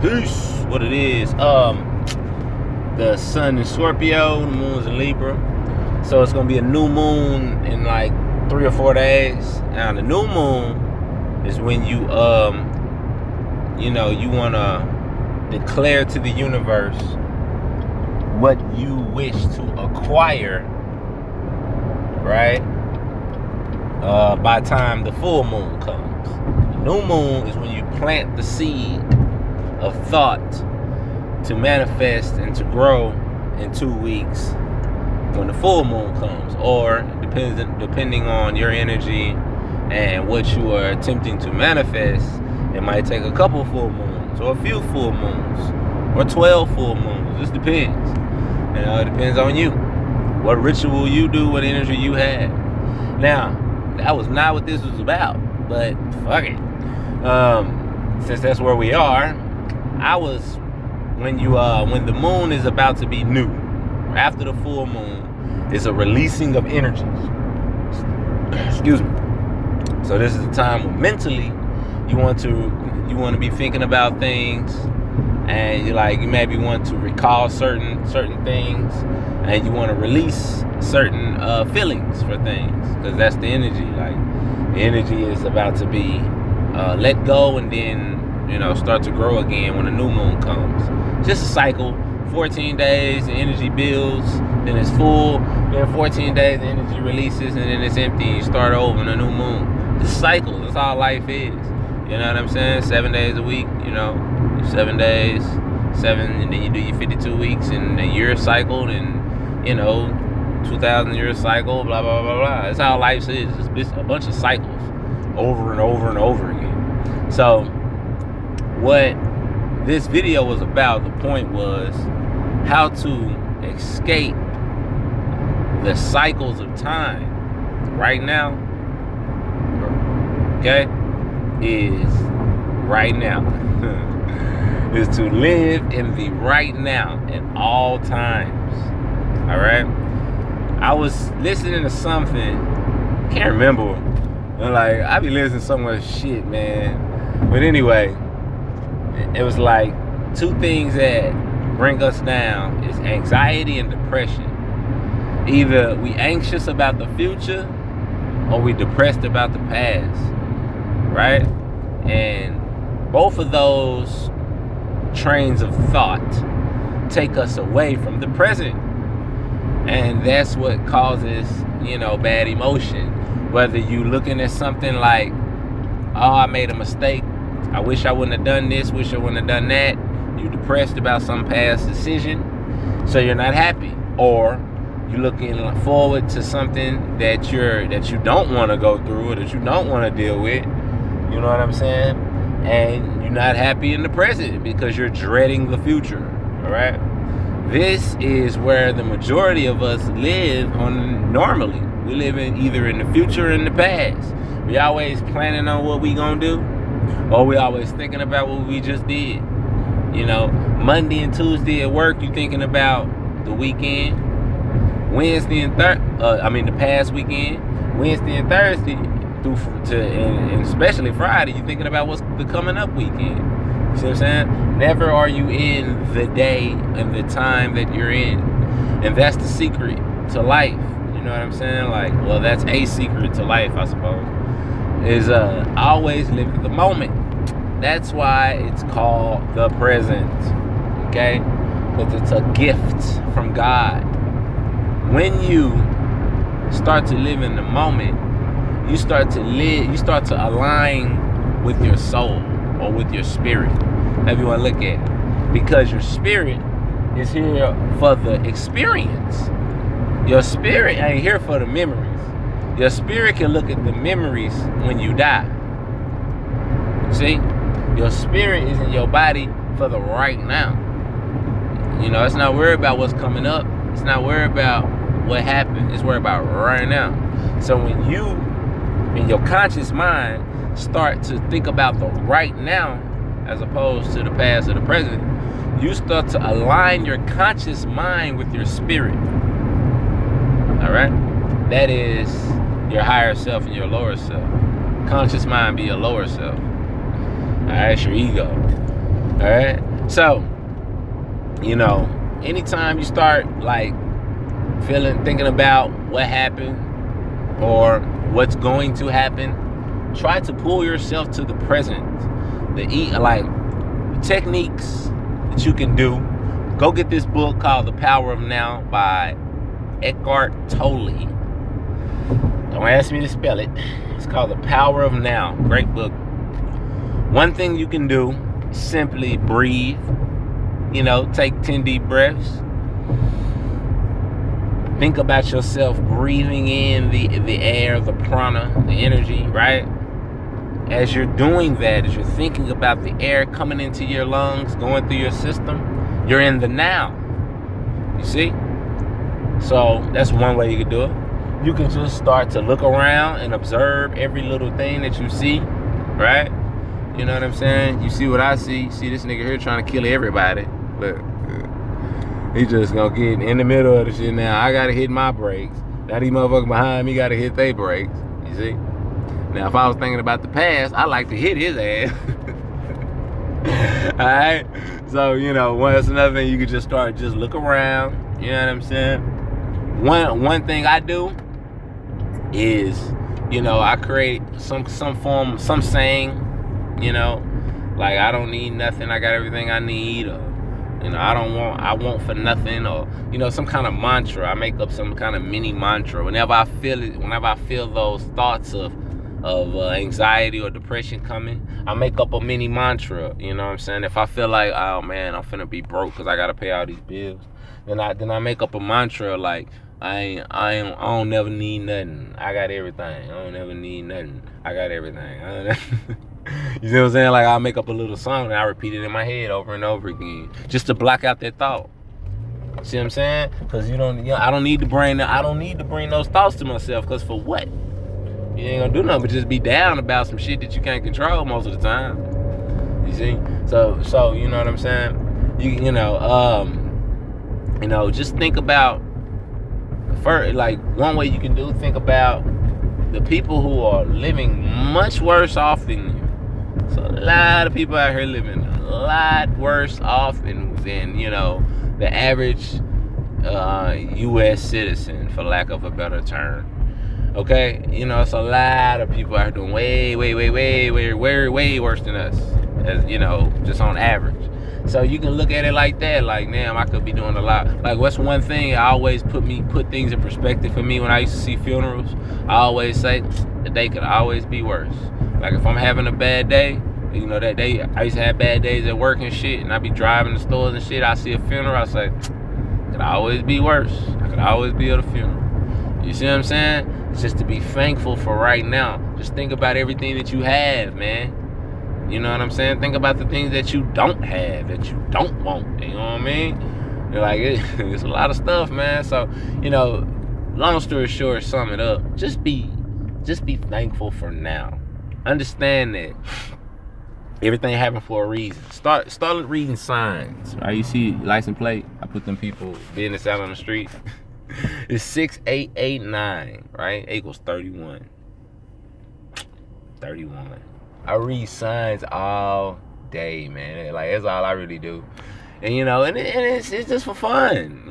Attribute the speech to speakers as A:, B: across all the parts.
A: Peace. What it is? The sun is Scorpio, the moon's in Libra. So it's gonna be a new moon in like 3 or 4 days. Now the new moon is when you you wanna declare to the universe what you wish to acquire, right? By the time the full moon comes. The new moon is when you plant the seed of thought to manifest and to grow in 2 weeks when the full moon comes, or depending on your energy and what you are attempting to manifest, it might take a couple full moons or a few full moons or 12 full moons. Just depends. It depends on you, what ritual you do, what energy you have. Now, that was not what this was about, but fuck it. Since that's where we are, when the moon is about to be new, after the full moon, is a releasing of energies. Excuse me. So this is the time when mentally you want to be thinking about things, and you maybe want to recall certain things, and you want to release certain feelings for things, because that's the energy. Like, the energy is about to be let go, and then start to grow again when the new moon comes. Just a cycle. 14 days, the energy builds, then it's full, then 14 days, the energy releases, and then it's empty, and you start over in a new moon. Just cycles. That's all life is. You know what I'm saying? 7 days a week, 7 days, and then you do your 52 weeks, and a year cycle, and 2,000 year cycle, blah, blah, blah, blah. That's how life is. It's a bunch of cycles over and over and over again. So, what this video was about, the point was how to escape the cycles of time right now, okay, is right now. Is to live in the right now at all times. All right. I was listening to something, can't remember. I be listening to so much shit, man. But anyway, it was like 2 things that bring us down is anxiety and depression. Either we anxious about the future or we depressed about the past, right? And both of those trains of thought take us away from the present. And that's what causes, bad emotion. Whether you looking at something like, oh, I made a mistake, I wish I wouldn't have done this, wish I wouldn't have done that. You're depressed about some past decision, so you're not happy. Or you're looking forward to something that you don't want to go through, or that you don't want to deal with. You know what I'm saying? And you're not happy in the present because you're dreading the future. All right? This is where the majority of us live on normally. We live either in the future or in the past. We always planning on what we gonna do, or we always thinking about what we just did. Monday and Tuesday at work, you thinking about the weekend. Wednesday and the past weekend. Wednesday and Thursday, and especially Friday, you thinking about what's the coming up weekend. You see what I'm saying? Never are you in the day and the time that you're in, and that's the secret to life. You know what I'm saying? That's a secret to life, I suppose. Is always live in the moment. That's why it's called the present, okay? Because it's a gift from God. When you start to live in the moment, you start to align with your soul or with your spirit, however you want to look at it. Because your spirit is here for the experience. Your spirit ain't here for the memories. Your spirit can look at the memories when you die. See? Your spirit is in your body for the right now. It's not worried about what's coming up. It's not worried about what happened. It's worried about right now. So when you, in your conscious mind, start to think about the right now as opposed to the past or the present, you start to align your conscious mind with your spirit. All right? That is your higher self and your lower self. Conscious mind be your lower self. All right, it's your ego. All right? So, anytime you start like thinking about what happened or what's going to happen, try to pull yourself to the present. The techniques that you can do. Go get this book called The Power of Now by Eckhart Tolle. Don't ask me to spell it. It's called The Power of Now. Great book. One thing you can do, simply breathe. Take 10 deep breaths. Think about yourself breathing in the air, the prana, the energy, right? As you're doing that, as you're thinking about the air coming into your lungs, going through your system, you're in the now. You see? So that's one way you can do it. You can just start to look around and observe every little thing that you see, right? You know what I'm saying? You see what I see. See this nigga here trying to kill everybody. Look. He just gonna get in the middle of the shit now. I gotta hit my brakes. Now these motherfuckers behind me gotta hit their brakes. You see? Now if I was thinking about the past, I'd like to hit his ass. Alright? So, that's another thing. You can just start, just look around. You know what I'm saying? One thing I do is, I create some form, some saying, like I don't need nothing, I got everything I need, or I want for nothing, or some kind of mantra. I make up some kind of mini mantra whenever I feel it. Whenever I feel those thoughts of anxiety or depression coming, I make up a mini mantra. You know what I'm saying? If I feel like, oh man, I'm finna be broke because I gotta pay all these bills, then I make up a mantra like, I don't never need nothing. I got everything. I don't never need nothing. I got everything. You see what I'm saying? Like I'll make up a little song and I repeat it in my head over and over again, just to block out that thought. See what I'm saying? Because I don't need to bring those thoughts to myself. Because for what? You ain't gonna do nothing but just be down about some shit that you can't control most of the time. You see? So you know what I'm saying? Just think about first, like one way you can do. Think about the people who are living much worse off than you. So a lot of people out here living a lot worse off than the average U.S. citizen, for lack of a better term. Okay, it's a lot of people out here doing way worse than us, as just on average. So you can look at it like that, like, damn, I could be doing a lot. Like, what's one thing I always put things in perspective for me when I used to see funerals? I always say that they could always be worse. Like, if I'm having a bad day, that day I used to have bad days at work and shit, and I be driving to stores and shit. I see a funeral, I say, it could always be worse. I could always be at a funeral. You see what I'm saying? It's just to be thankful for right now. Just think about everything that you have, man. You know what I'm saying? Think about the things that you don't have, that you don't want. You know what I mean? You're like, it's a lot of stuff, man. So, long story short, sum it up. Just be thankful for now. Understand that everything happened for a reason. Start reading signs. Right? You see license plate? I put them people business out on the street. It's 6889, right? Equals 31. 31. I read signs all day, man. Like, that's all I really do. And it's just for fun.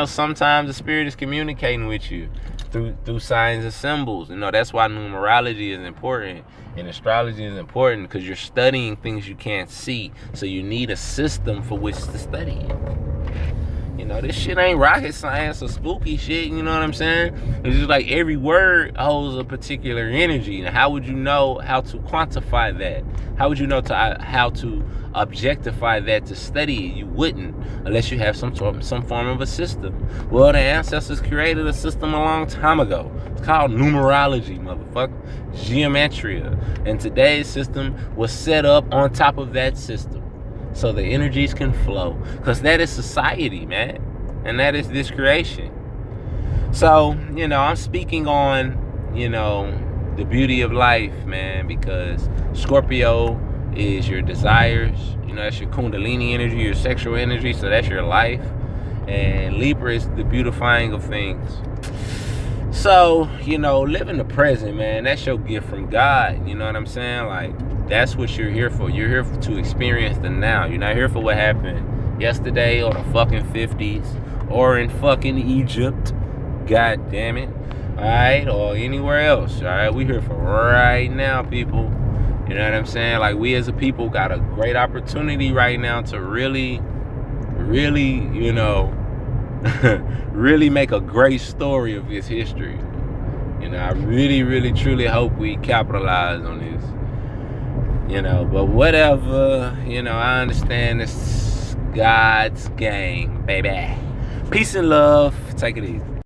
A: Sometimes the spirit is communicating with you through signs and symbols. That's why numerology is important and astrology is important, because you're studying things you can't see. So you need a system for which to study it. This shit ain't rocket science or spooky shit, you know what I'm saying? It's just like every word holds a particular energy. And how would you know how to quantify that? How would you know how to objectify that to study it? You wouldn't, unless you have some form of a system. Well, the ancestors created a system a long time ago. It's called numerology, motherfucker. Geometria. And today's system was set up on top of that system, so the energies can flow. Because that is society, man. And that is this creation. So, I'm speaking on, the beauty of life, man, because Scorpio is your desires. That's your kundalini energy, your sexual energy. So that's your life. And Libra is the beautifying of things. So, live in the present, man. That's your gift from God. You know what I'm saying? Like, That's what you're here for. You're here to experience the now. You're not here for what happened yesterday or the fucking 50s or in fucking Egypt. God damn it. Alright? Or anywhere else. Alright? We here for right now, people. You know what I'm saying? Like, we as a people got a great opportunity right now to really, you know, really make a great story of this history. You know, I really, truly hope we capitalize on this. You know, but whatever, you know, I understand it's God's game, baby. Peace and love. Take it easy.